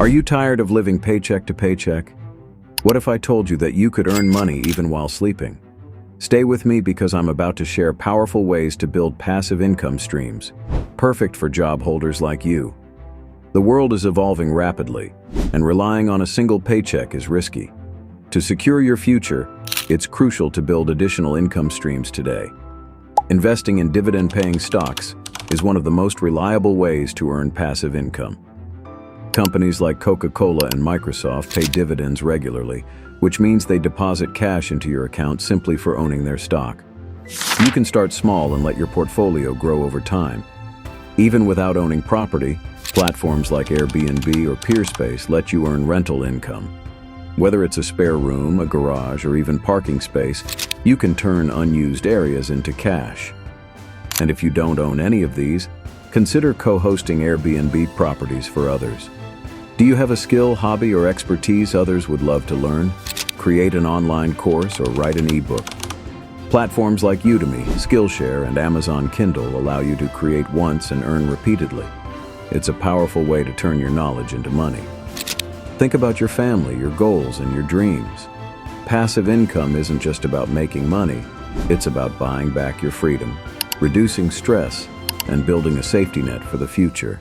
Are you tired of living paycheck to paycheck? What if I told you that you could earn money even while sleeping? Stay with me because I'm about to share powerful ways to build passive income streams, perfect for job holders like you. The world is evolving rapidly, and relying on a single paycheck is risky. To secure your future, it's crucial to build additional income streams today. Investing in dividend-paying stocks is one of the most reliable ways to earn passive income. Companies like Coca-Cola and Microsoft pay dividends regularly, which means they deposit cash into your account simply for owning their stock. You can start small and let your portfolio grow over time. Even without owning property, platforms like Airbnb or Peerspace let you earn rental income. Whether it's a spare room, a garage, or even parking space, you can turn unused areas into cash. And if you don't own any of these, consider co-hosting Airbnb properties for others. Do you have a skill, hobby, or expertise others would love to learn? Create an online course or write an ebook. Platforms like Udemy, Skillshare, and Amazon Kindle allow you to create once and earn repeatedly. It's a powerful way to turn your knowledge into money. Think about your family, your goals, and your dreams. Passive income isn't just about making money, it's about buying back your freedom, reducing stress, and building a safety net for the future.